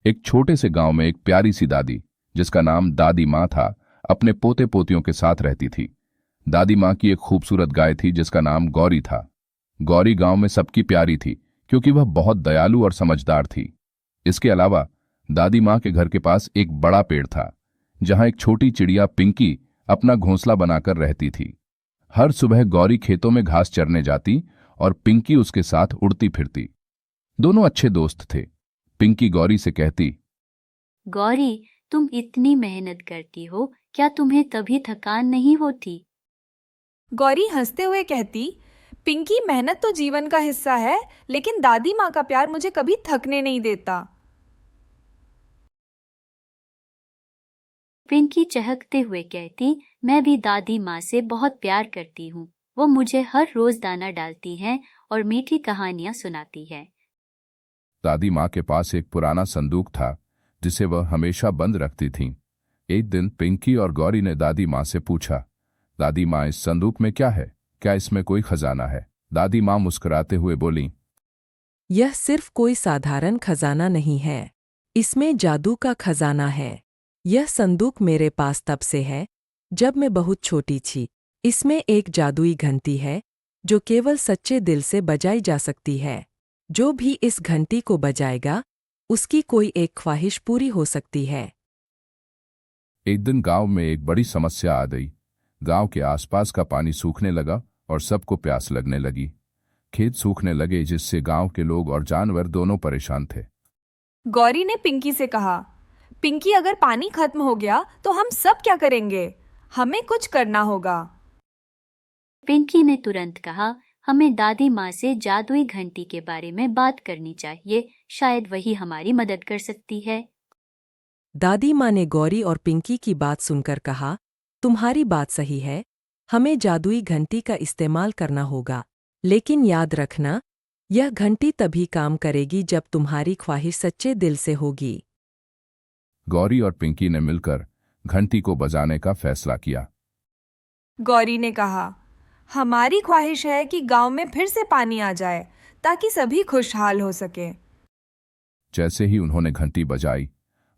एक छोटे से गांव में एक प्यारी सी दादी, जिसका नाम दादी माँ था, अपने पोते पोतियों के साथ रहती थी। दादी माँ की एक खूबसूरत गाय थी जिसका नाम गौरी था। गौरी गांव में सबकी प्यारी थी क्योंकि वह बहुत दयालु और समझदार थी। इसके अलावा दादी माँ के घर के पास एक बड़ा पेड़ था जहां एक छोटी चिड़िया पिंकी अपना घोंसला बनाकर रहती थी। हर सुबह गौरी खेतों में घास चरने जाती और पिंकी उसके साथ उड़ती फिरती। दोनों अच्छे दोस्त थे। पिंकी गौरी से कहती, गौरी, तुम इतनी मेहनत करती हो, क्या तुम्हें कभी थकान नहीं होती? गौरी हंसते हुए कहती, पिंकी, मेहनत तो जीवन का हिस्सा है, लेकिन दादी माँ का प्यार मुझे कभी थकने नहीं देता। पिंकी चहकते हुए कहती, मैं भी दादी माँ से बहुत प्यार करती हूँ। वो मुझे हर रोज दाना डालती हैं और मीठी कहानियाँ सुनाती है। दादी माँ के पास एक पुराना संदूक था जिसे वह हमेशा बंद रखती थीं। एक दिन पिंकी और गौरी ने दादी माँ से पूछा, दादी माँ, इस संदूक में क्या है? क्या इसमें कोई खजाना है? दादी माँ मुस्कुराते हुए बोली, यह सिर्फ कोई साधारण खजाना नहीं है, इसमें जादू का खजाना है। यह संदूक मेरे पास तब से है जब मैं बहुत छोटी थी। इसमें एक जादुई घंटी है जो केवल सच्चे दिल से बजाई जा सकती है। जो भी इस घंटी को बजाएगा, उसकी कोई एक ख्वाहिश पूरी हो सकती है। एक दिन गांव में एक बड़ी समस्या आ गई। गांव के आसपास का पानी सूखने लगा और सबको प्यास लगने लगी। खेत सूखने लगे जिससे गांव के लोग और जानवर दोनों परेशान थे। गौरी ने पिंकी से कहा, पिंकी, अगर पानी खत्म हो गया तो हम सब क्या करेंगे? हमें कुछ करना होगा। पिंकी ने तुरंत कहा, हमें दादी माँ से जादुई घंटी के बारे में बात करनी चाहिए, शायद वही हमारी मदद कर सकती है। दादी माँ ने गौरी और पिंकी की बात सुनकर कहा, तुम्हारी बात सही है, हमें जादुई घंटी का इस्तेमाल करना होगा। लेकिन याद रखना, यह घंटी तभी काम करेगी जब तुम्हारी ख्वाहिश सच्चे दिल से होगी। गौरी और पिंकी ने मिलकर घंटी को बजाने का फैसला किया। गौरी ने कहा, हमारी ख्वाहिश है कि गांव में फिर से पानी आ जाए ताकि सभी खुशहाल हो सके। जैसे ही उन्होंने घंटी बजाई,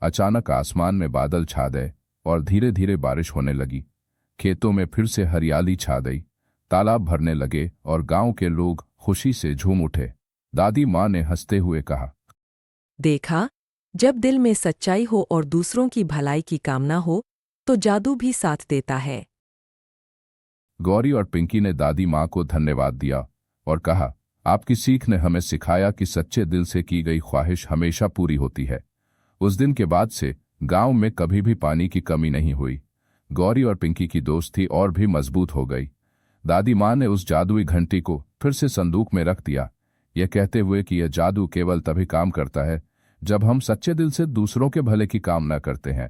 अचानक आसमान में बादल छा गए और धीरे धीरे बारिश होने लगी। खेतों में फिर से हरियाली छा गई, तालाब भरने लगे और गांव के लोग खुशी से झूम उठे। दादी माँ ने हंसते हुए कहा, देखा, जब दिल में सच्चाई हो और दूसरों की भलाई की कामना हो तो जादू भी साथ देता है। गौरी और पिंकी ने दादी माँ को धन्यवाद दिया और कहा, आपकी सीख ने हमें सिखाया कि सच्चे दिल से की गई ख्वाहिश हमेशा पूरी होती है। उस दिन के बाद से गांव में कभी भी पानी की कमी नहीं हुई। गौरी और पिंकी की दोस्ती और भी मजबूत हो गई। दादी माँ ने उस जादुई घंटी को फिर से संदूक में रख दिया, यह कहते हुए कि यह जादू केवल तभी काम करता है जब हम सच्चे दिल से दूसरों के भले की कामना करते हैं।